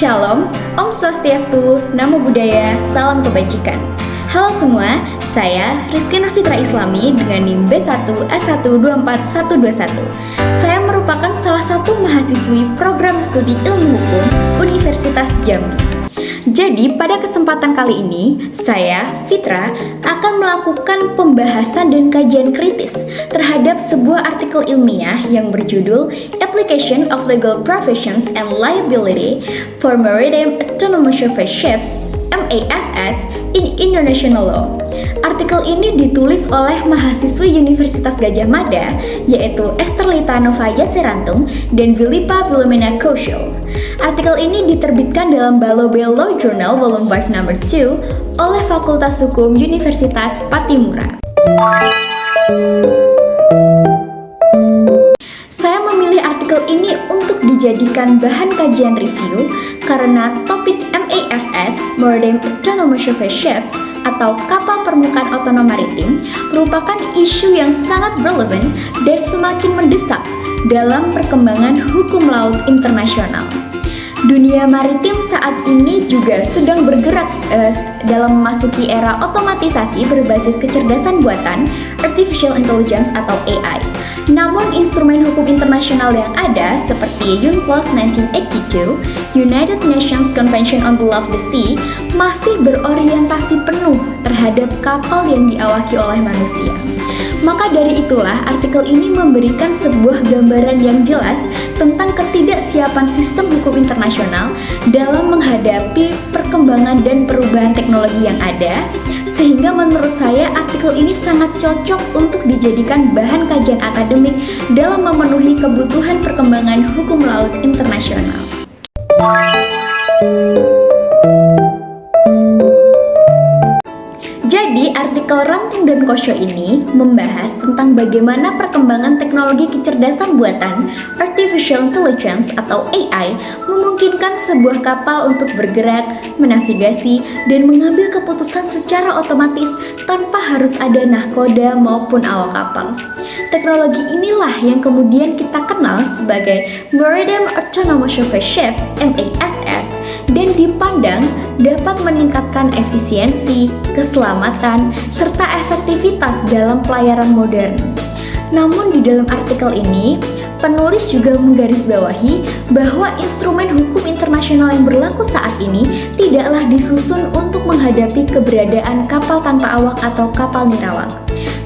Shalom, Om Swastiastu, Namo Buddhaya, Salam Kebajikan. Halo semua, saya Rizky Nurfitra Islami dengan NIM B1S124121. Saya merupakan salah satu mahasiswi program studi ilmu hukum Universitas Jambi. Jadi pada kesempatan kali ini, saya, Fitra, akan melakukan pembahasan dan kajian kritis terhadap sebuah artikel ilmiah yang berjudul Application of Legal Professions and Liability for Maritime Autonomous Ships (MASS) in International Law. Artikel ini ditulis oleh mahasiswi Universitas Gadjah Mada, yaitu Esterlita Novaya Serantung dan Vilipa Vilumena Kosho. Artikel ini diterbitkan dalam Balobe Law Journal Volume 5 No. 2 oleh Fakultas Hukum Universitas Pattimura. Saya memilih artikel ini untuk dijadikan bahan kajian review karena topik MASS (Maritime Autonomous Ships) atau kapal permukaan otonom maritim merupakan isu yang sangat relevan dan semakin mendesak dalam perkembangan hukum laut internasional. Dunia maritim saat ini juga sedang bergerak dalam memasuki era otomatisasi berbasis kecerdasan buatan (Artificial Intelligence) atau AI. Namun instrumen hukum internasional yang ada seperti UNCLOS 1982, United Nations Convention on the Law of the Sea, masih berorientasi penuh terhadap kapal yang diawaki oleh manusia. Maka dari itulah artikel ini memberikan sebuah gambaran yang jelas tentang ketidaksiapan sistem hukum internasional dalam menghadapi perkembangan dan perubahan teknologi yang ada, sehingga menurut saya artikel ini sangat cocok untuk dijadikan bahan kajian akademik dalam memenuhi kebutuhan perkembangan hukum laut internasional. Jadi, artikel Rantung dan Kosho ini membahas tentang bagaimana perkembangan teknologi kecerdasan buatan Artificial Intelligence atau AI memungkinkan sebuah kapal untuk bergerak, menavigasi, dan mengambil keputusan secara otomatis tanpa harus ada nahkoda maupun awak kapal. Teknologi inilah yang kemudian kita kenal sebagai Maritime Autonomous Ships (MASS) dan dipandang dapat meningkatkan efisiensi, keselamatan, serta efektivitas dalam pelayaran modern. Namun di dalam artikel ini, penulis juga menggarisbawahi bahwa instrumen hukum internasional yang berlaku saat ini tidaklah disusun untuk menghadapi keberadaan kapal tanpa awak atau kapal nirawak.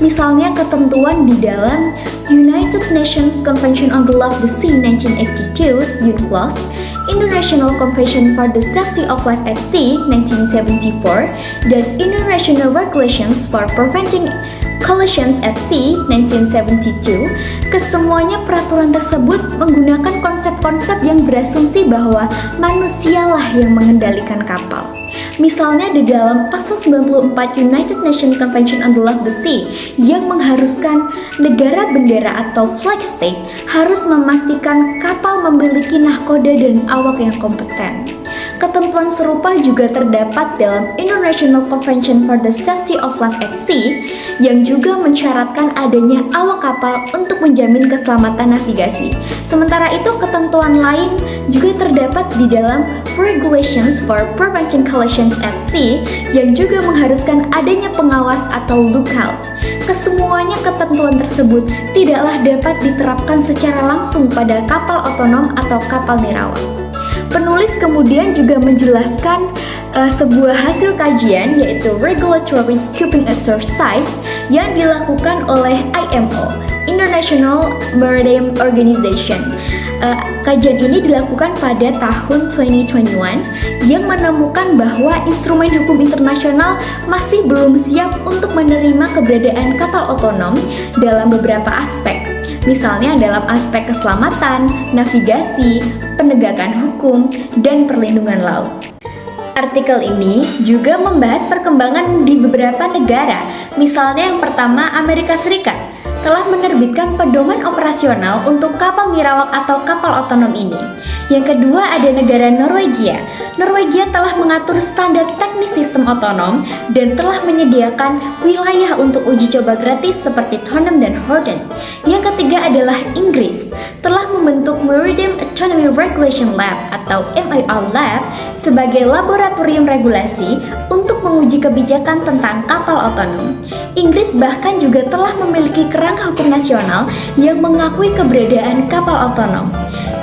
Misalnya ketentuan di dalam United Nations Convention on the Law of the Sea 1982, UNCLOS, International Convention for the Safety of Life at Sea 1974, dan International Regulations for Preventing Collisions at Sea 1972, kesemuanya peraturan tersebut menggunakan konsep-konsep yang berasumsi bahwa manusialah yang mengendalikan kapal. Misalnya di dalam pasal 94 United Nations Convention on the Law of the Sea yang mengharuskan negara bendera atau flag state harus memastikan kapal memiliki nahkoda dan awak yang kompeten. Ketentuan serupa juga terdapat dalam International Convention for the Safety of Life at Sea yang juga mensyaratkan adanya awak kapal untuk menjamin keselamatan navigasi. Sementara itu ketentuan lain juga terdapat di dalam Regulations for Preventing Collisions at Sea yang juga mengharuskan adanya pengawas atau lookout. Kesemuanya ketentuan tersebut tidaklah dapat diterapkan secara langsung pada kapal otonom atau kapal nirawak. Penulis kemudian juga menjelaskan sebuah hasil kajian yaitu Regulatory Scoping Exercise yang dilakukan oleh IMO, International Maritime Organization. Kajian ini dilakukan pada tahun 2021 yang menemukan bahwa instrumen hukum internasional masih belum siap untuk menerima keberadaan kapal otonom dalam beberapa aspek. Misalnya dalam aspek keselamatan, navigasi, penegakan hukum, dan perlindungan laut. Artikel ini juga membahas perkembangan di beberapa negara. Misalnya yang pertama Amerika Serikat. telah menerbitkan pedoman operasional untuk kapal nirawak atau kapal otonom ini. Yang kedua ada negara Norwegia. Norwegia telah mengatur standar teknis sistem otonom dan telah menyediakan wilayah untuk uji coba gratis seperti Trondheim dan Horten. Yang ketiga adalah Inggris, telah membentuk Maritime Autonomy Regulation Lab atau MAR Lab sebagai laboratorium regulasi untuk menguji kebijakan tentang kapal otonom. Inggris bahkan juga telah memiliki kerangka hukum nasional yang mengakui keberadaan kapal otonom.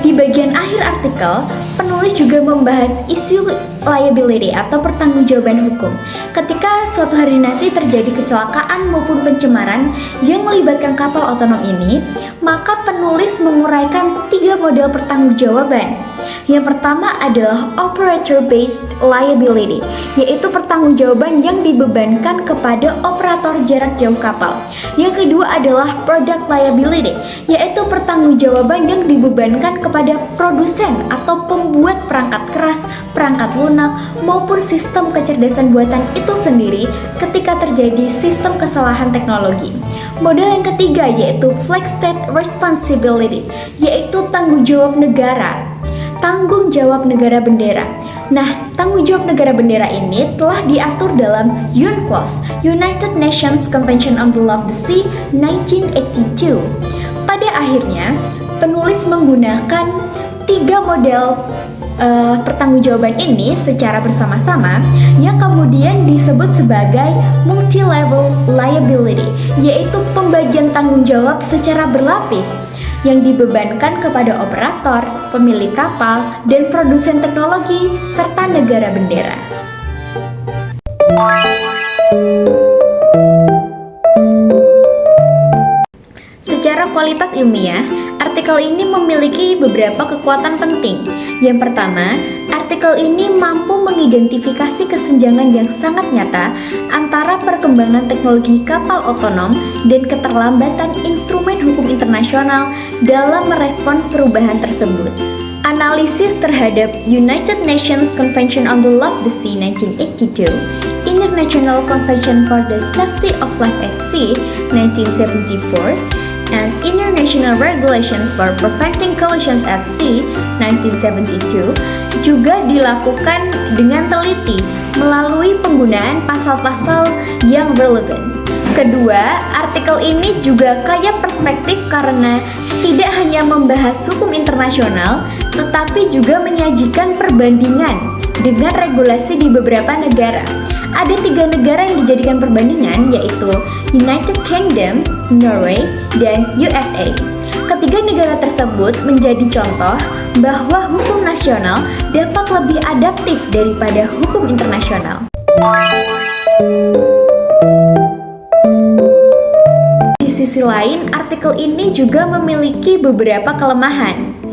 Di bagian akhir artikel, penulis juga membahas isu liability atau pertanggungjawaban hukum. Ketika suatu hari nanti terjadi kecelakaan maupun pencemaran yang melibatkan kapal otonom ini, maka penulis menguraikan 3 model pertanggungjawaban. Yang pertama adalah operator-based liability, yaitu pertanggungjawaban yang dibebankan kepada operator jarak jauh kapal. Yang kedua adalah product liability, yaitu pertanggungjawaban yang dibebankan kepada produsen atau pembuat perangkat keras, perangkat lunak, maupun sistem kecerdasan buatan itu sendiri ketika terjadi sistem kesalahan teknologi. Model yang ketiga yaitu flag state responsibility, yaitu tanggung jawab negara. Tanggung jawab negara bendera. Nah, tanggung jawab negara bendera ini telah diatur dalam UNCLOS, United Nations Convention on the Law of the Sea, 1982. Pada akhirnya, penulis menggunakan 3 model pertanggungjawaban ini secara bersama-sama yang kemudian disebut sebagai multi-level liability, yaitu pembagian tanggung jawab secara berlapis yang dibebankan kepada operator, pemilik kapal, dan produsen teknologi, serta negara bendera. Secara kualitas ilmiah, artikel ini memiliki beberapa kekuatan penting. Yang pertama, artikel ini mampu mengidentifikasi kesenjangan yang sangat nyata antara perkembangan teknologi kapal otonom dan keterlambatan instrumen hukum internasional dalam merespons perubahan tersebut. Analisis terhadap United Nations Convention on the Law of the Sea 1982, International Convention for the Safety of Life at Sea 1974, and International Regulations for Preventing Collisions at Sea 1972 juga dilakukan dengan teliti melalui penggunaan pasal-pasal yang relevan. Kedua, artikel ini juga kaya perspektif karena tidak hanya membahas hukum internasional, tetapi juga menyajikan perbandingan dengan regulasi di beberapa negara. Ada 3 negara yang dijadikan perbandingan, yaitu United Kingdom, Norway, dan USA. Ketiga negara tersebut menjadi contoh bahwa hukum nasional dapat lebih adaptif daripada hukum internasional. Di sisi lain, artikel ini juga memiliki beberapa kelemahan.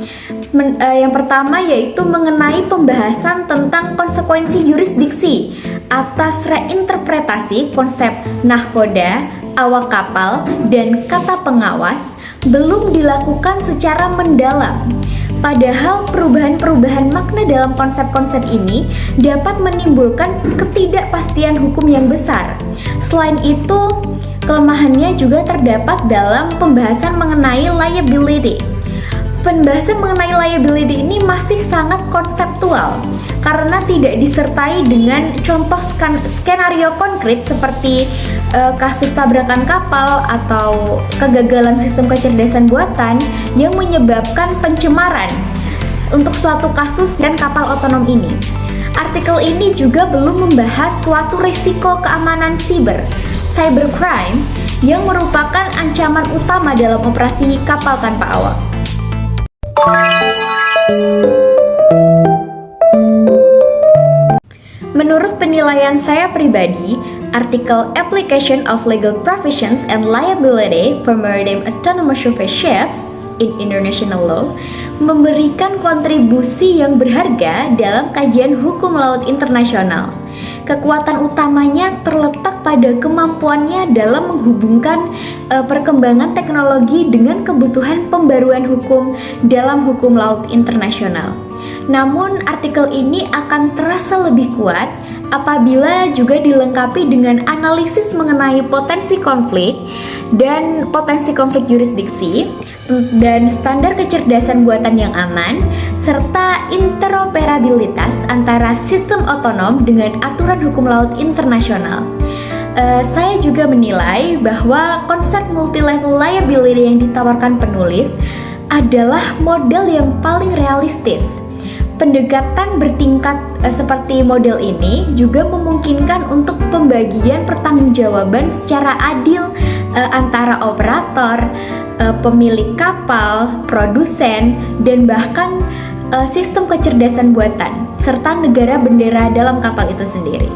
Yang pertama yaitu mengenai pembahasan tentang konsekuensi yurisdiksi atas reinterpretasi konsep nahkoda, awak kapal, dan kata pengawas belum dilakukan secara mendalam. Padahal perubahan-perubahan makna dalam konsep-konsep ini dapat menimbulkan ketidakpastian hukum yang besar. Selain itu, kelemahannya juga terdapat dalam pembahasan mengenai liability. Pembahasan mengenai liability ini masih sangat konseptual karena tidak disertai dengan contoh skenario konkret seperti kasus tabrakan kapal atau kegagalan sistem kecerdasan buatan yang menyebabkan pencemaran untuk suatu kasus dan kapal otonom ini. Artikel ini juga belum membahas suatu risiko keamanan cybercrime yang merupakan ancaman utama dalam operasi kapal tanpa awak. Menurut penilaian saya pribadi, artikel Application of Legal Provisions and Liability for Maritime Autonomous Ships in International Law memberikan kontribusi yang berharga dalam kajian hukum laut internasional. Kekuatan utamanya terletak pada kemampuannya dalam menghubungkan perkembangan teknologi dengan kebutuhan pembaruan hukum dalam hukum laut internasional. Namun, artikel ini akan terasa lebih kuat apabila juga dilengkapi dengan analisis mengenai potensi konflik dan potensi konflik jurisdiksi, dan standar kecerdasan buatan yang aman, serta interoperabilitas antara sistem otonom dengan aturan hukum laut internasional. Saya juga menilai bahwa konsep multi-level liability yang ditawarkan penulis adalah model yang paling realistis. Pendekatan bertingkat seperti model ini juga memungkinkan untuk pembagian pertanggungjawaban secara adil antara operator, pemilik kapal, produsen, dan bahkan sistem kecerdasan buatan, serta negara bendera dalam kapal itu sendiri.